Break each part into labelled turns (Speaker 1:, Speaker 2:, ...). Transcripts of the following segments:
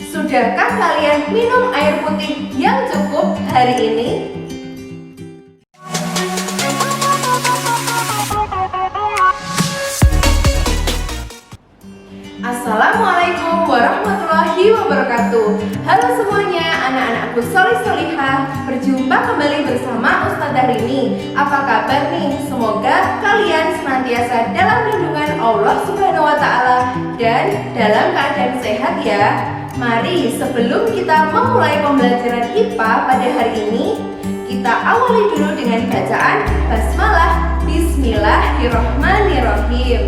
Speaker 1: Sudahkah kalian minum air putih yang cukup hari ini? Assalamualaikum warahmatullahi wabarakatuh. Halo semuanya, anak-anakku solih-solihah. Berjumpa kembali bersama Ustazah Rini. Apa kabar nih? Semoga kalian senantiasa dalam lindungan Allah Subhanahu wa Ta'ala dan dalam keadaan sehat ya. Mari sebelum kita memulai pembelajaran IPA pada hari ini, kita awali dulu dengan bacaan basmalah. Bismillahirrohmanirrohim.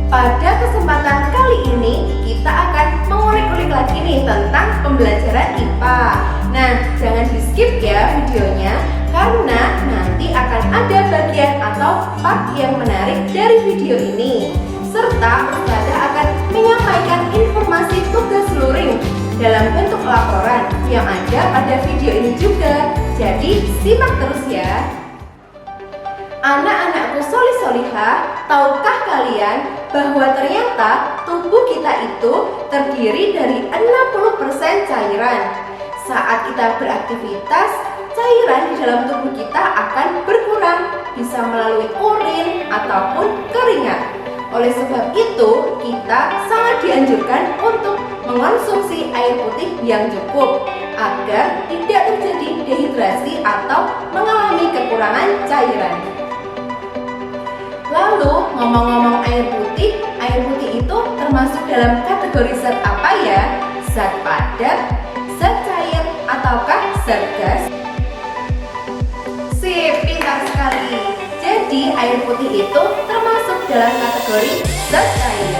Speaker 1: Pada kesempatan kali ini kita akan mengulik-ulik lagi nih tentang pembelajaran IPA. Nah, jangan di skip ya videonya, karena nanti akan ada bagian atau part yang menarik dari video ini. Serta Ustazah akan menyampaikan informasi tugas luring dalam bentuk laporan yang ada pada video ini juga. Jadi simak terus ya. Anak-anakku solih-solihah, tahukah kalian bahwa ternyata tubuh kita itu terdiri dari 60% cairan. Saat kita beraktivitas, cairan di dalam tubuh kita akan berkurang, bisa melalui urin ataupun keringat. Oleh sebab itu, kita sangat dianjurkan untuk mengonsumsi air putih yang cukup agar tidak terjadi dehidrasi atau mengalami kekurangan cairan. Lalu, ngomong-ngomong air putih itu termasuk dalam kategori zat apa ya? Zat padat, zat cair, ataukah zat gas? Sip, pintar sekali. Jadi, air putih itu termasuk dalam kategori zat cair.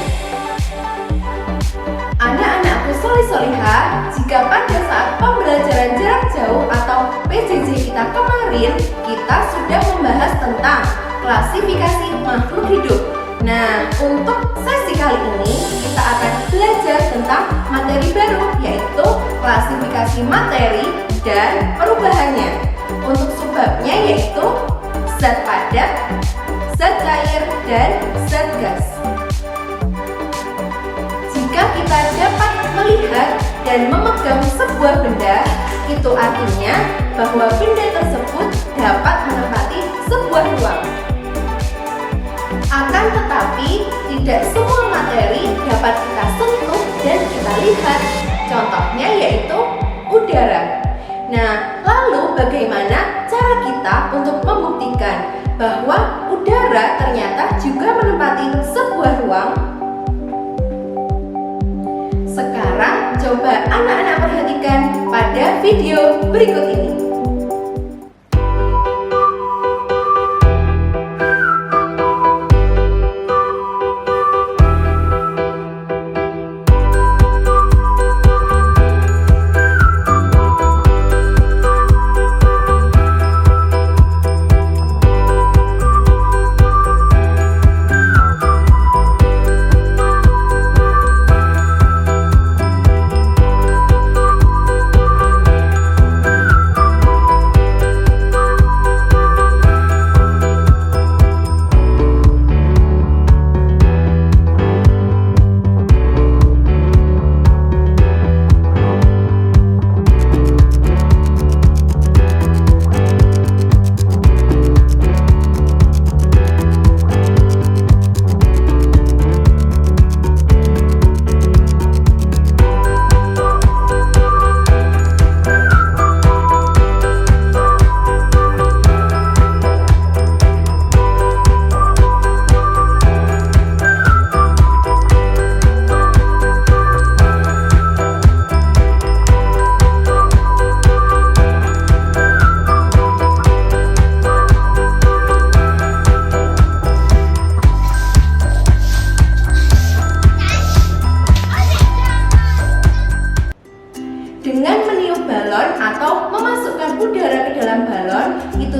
Speaker 1: Anak-anakku solih-solihah, jika pada saat pembelajaran jarak jauh atau PJJ kita kemarin, kita sudah membahas tentang klasifikasi makhluk hidup. Nah, untuk sesi kali ini kita akan belajar tentang materi baru, yaitu klasifikasi materi dan perubahannya. Untuk subbabnya yaitu zat padat, zat cair, dan zat gas. Jika kita dapat melihat dan memegang sebuah benda, itu artinya bahwa benda tersebut dapat menempati sebuah ruang. Akan tetapi, tidak semua materi dapat kita sentuh dan kita lihat. Contohnya yaitu udara. Nah, lalu bagaimana cara kita untuk membuktikan bahwa udara ternyata juga menempati sebuah ruang? Sekarang coba anak-anak perhatikan pada video berikut ini.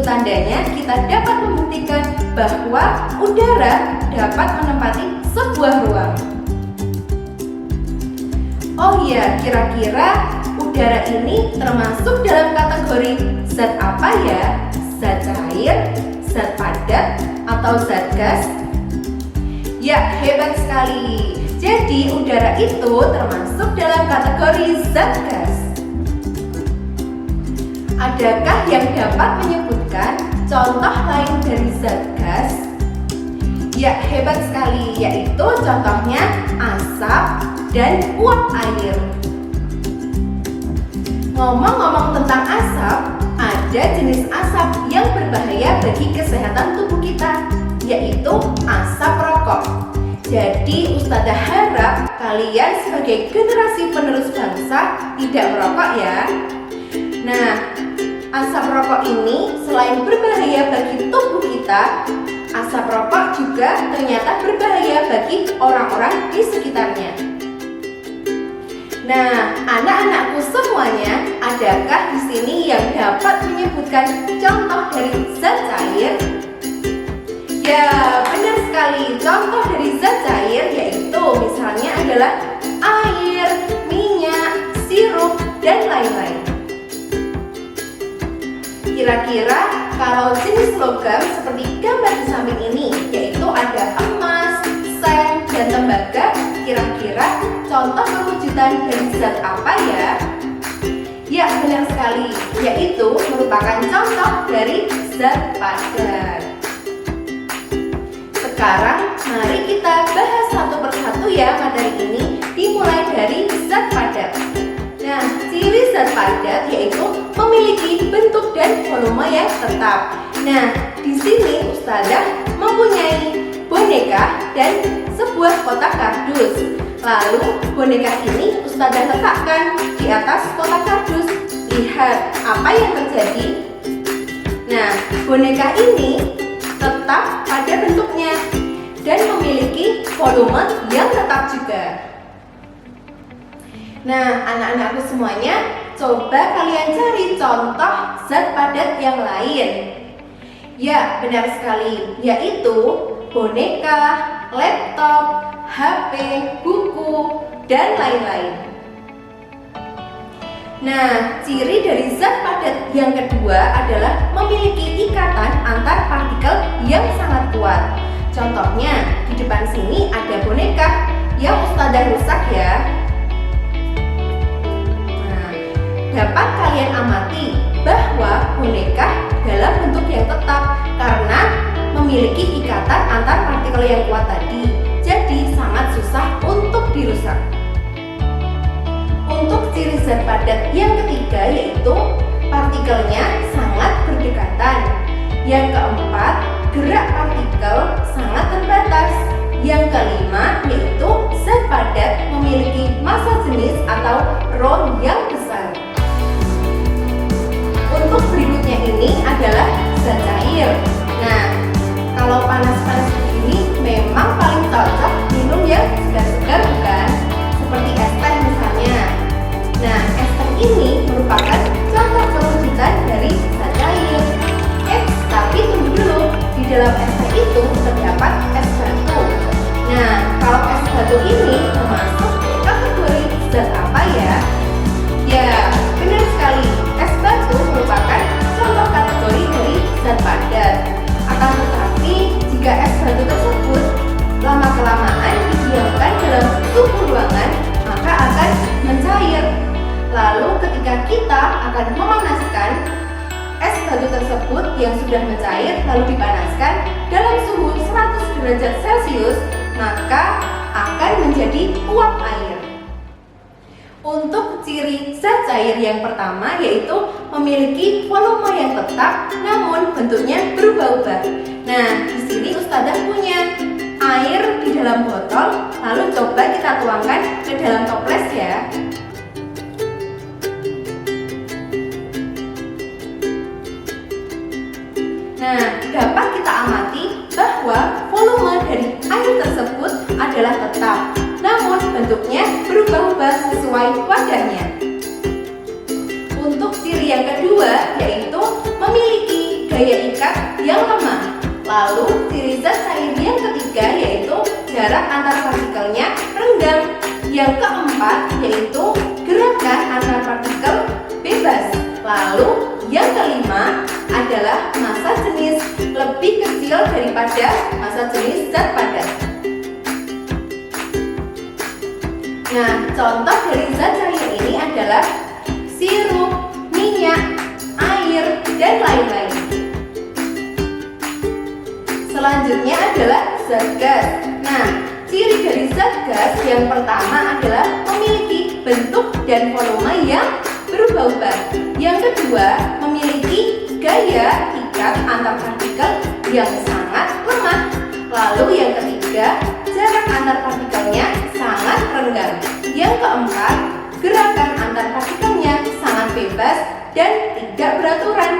Speaker 1: Tandanya kita dapat membuktikan bahwa udara dapat menempati sebuah ruang. Oh iya, kira-kira udara ini termasuk dalam kategori zat apa ya? Zat cair, zat padat, atau zat gas? Ya, hebat sekali. Jadi udara itu termasuk dalam kategori zat gas. Adakah yang dapat menyebutkan contoh lain dari zat gas? Ya, hebat sekali, yaitu contohnya asap dan uap air. Ngomong-ngomong tentang asap, ada jenis asap yang berbahaya bagi kesehatan tubuh kita, yaitu asap rokok. Jadi Ustazah harap kalian sebagai generasi penerus bangsa tidak merokok ya. Nah, asap rokok ini selain berbahaya bagi tubuh kita, asap rokok juga ternyata berbahaya bagi orang-orang di sekitarnya. Nah, anak-anakku semuanya, adakah di sini yang dapat menyebutkan contoh dari zat cair? Ya, benar sekali. Contoh dari zat cair yaitu misalnya adalah air, minyak, sirup, dan lain-lain. Kira-kira kalau jenis logam seperti gambar di samping ini, yaitu ada emas, seng, dan tembaga, kira-kira contoh perwujudan dari zat apa ya? Ya, benar sekali, yaitu merupakan contoh dari zat padat. Sekarang mari kita bahas satu persatu ya materi ini, dimulai dari zat padat. Nah, ciri zat padat yaitu memiliki bentuk dan volume yang tetap. Nah, di sini Ustazah mempunyai boneka dan sebuah kotak kardus. Lalu boneka ini Ustazah letakkan di atas kotak kardus. Lihat apa yang terjadi. Nah, boneka ini tetap pada bentuknya dan memiliki volume yang tetap juga. Nah, anak-anakku semuanya, coba kalian cari contoh zat padat yang lain. Ya, benar sekali, yaitu boneka, laptop, HP, buku, dan lain-lain. Nah, ciri dari zat padat yang kedua adalah memiliki ikatan antar partikel yang sangat kuat. Contohnya, di depan sini ada boneka yang Ustazah rusak ya. Nah, dapat kalian amati bahwa boneka dalam bentuk yang tetap karena memiliki ikatan antar partikel yang kuat tadi. Jadi sangat susah untuk dirusak. Untuk ciri zat padat yang ketiga yaitu partikelnya sangat berdekatan. Yang keempat, gerak partikel sangat terbatas. Yang kelima yaitu zat padat memiliki massa jenis atau rho yang besar. Untuk berikutnya ini adalah zat cair. Nah, kalau panas-panas begini memang paling cocok minum yang segar-segar bukan? Seperti es teh misalnya. Nah, es teh ini merupakan contoh perwujudan dari zat cair. Tapi tunggu dulu, di dalam es teh itu terdapat es batu. Nah, kalau es batu ini termasuk kategori zat apa ya? Ya, benar sekali, es batu merupakan contoh kategori dari zat padat. Akan tetapi, jika es batu tersebut lama-kelamaan didiamkan dalam suhu ruangan, maka akan mencair. Lalu ketika kita akan memanaskan es batu tersebut yang sudah mencair lalu dipanaskan dalam suhu 100 derajat Celcius, maka akan menjadi uap air. Untuk ciri zat cair yang pertama yaitu memiliki volume yang tetap namun bentuknya berubah-ubah. Nah, di sini Ustazah punya air di dalam botol, lalu coba kita tuangkan ke dalam toples ya. Nah, dapat kita amati bahwa volume dari air tersebut adalah tetap, namun bentuknya berubah-ubah sesuai wadahnya. Untuk ciri yang kedua yaitu memiliki gaya ikat yang lemah. Lalu ciri zat cair yang ketiga yaitu jarak antar partikelnya renggang. Yang keempat yaitu gerakan antar partikel bebas. Lalu yang kelima adalah massa jenis lebih kecil daripada massa jenis zat padat. Nah, contoh dari zat cair ini adalah sirup, minyak, air, dan lain-lain. Selanjutnya adalah zat gas. Nah, ciri dari zat gas yang pertama adalah memiliki bentuk dan volume yang berubah-ubah. Yang kedua, memiliki gaya ikat antar partikel yang sangat lemah. Lalu yang ketiga, jarak antar partikelnya sangat renggang. Yang keempat, gerakan antar partikelnya sangat bebas dan tidak beraturan.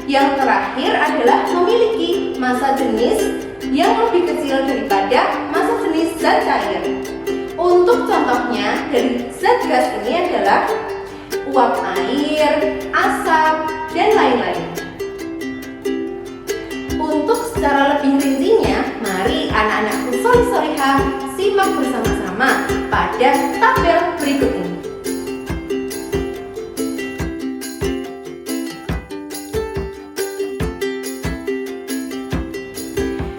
Speaker 1: Yang terakhir adalah memiliki massa jenis yang lebih kecil daripada massa jenis zat cair. Untuk contohnya dari zat gas ini adalah uap air, asap, dan lain-lain. Untuk secara lebih rincinya, mari anak-anakku solih-solihah simak bersama-sama pada tabel berikut ini.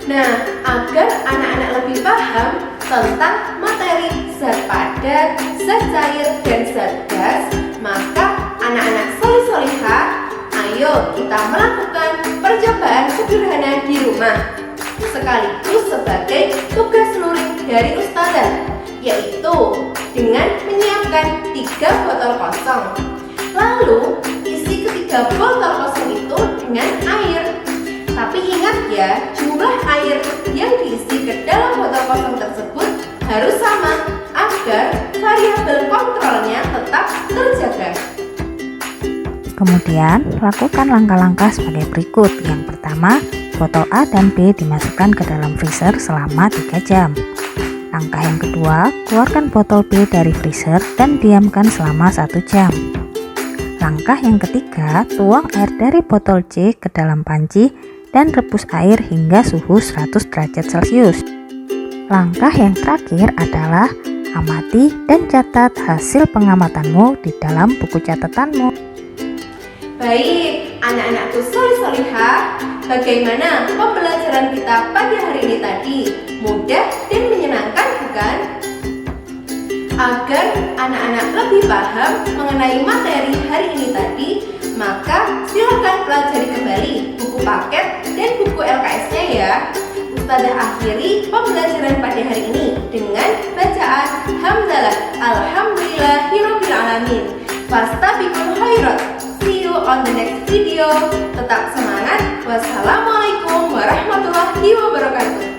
Speaker 1: Nah, agar anak-anak lebih paham tentang materi zat padat, zat cair, dan zat gas, maka anak-anak solih-solihah, ayo kita melakukan percobaan sederhana di rumah, sekaligus sebagai tugas luring dari Ustazah, yaitu dengan menyiapkan 3 botol kosong. Lalu, isi ketiga botol kosong itu dengan air. Tapi ingat ya, jumlah air yang diisi ke dalam botol kosong tersebut harus sama agar variabel kontrolnya tetap terjaga.
Speaker 2: Kemudian, lakukan langkah-langkah sebagai berikut. Yang pertama, botol A dan B dimasukkan ke dalam freezer selama 3 jam. Langkah yang kedua, keluarkan botol B dari freezer dan diamkan selama 1 jam. Langkah yang ketiga, tuang air dari botol C ke dalam panci dan rebus air hingga suhu 100 derajat Celcius. Langkah yang terakhir adalah amati dan catat hasil pengamatanmu di dalam buku catatanmu.
Speaker 1: Baik, anak-anakku solih-solihah, bagaimana pembelajaran kita pada hari ini tadi? Mudah dan menyenangkan, bukan? Agar anak-anak lebih paham mengenai materi hari ini tadi, maka silakan pelajari kembali buku paket dan buku LKS-nya ya. Ustazah akhiri pembelajaran pada hari ini dengan bacaan hamdalah alhamdulillahirabbil alamin. Fastabiqul khairat. See you on the next video. Tetap semangat. Wassalamualaikum warahmatullahi wabarakatuh.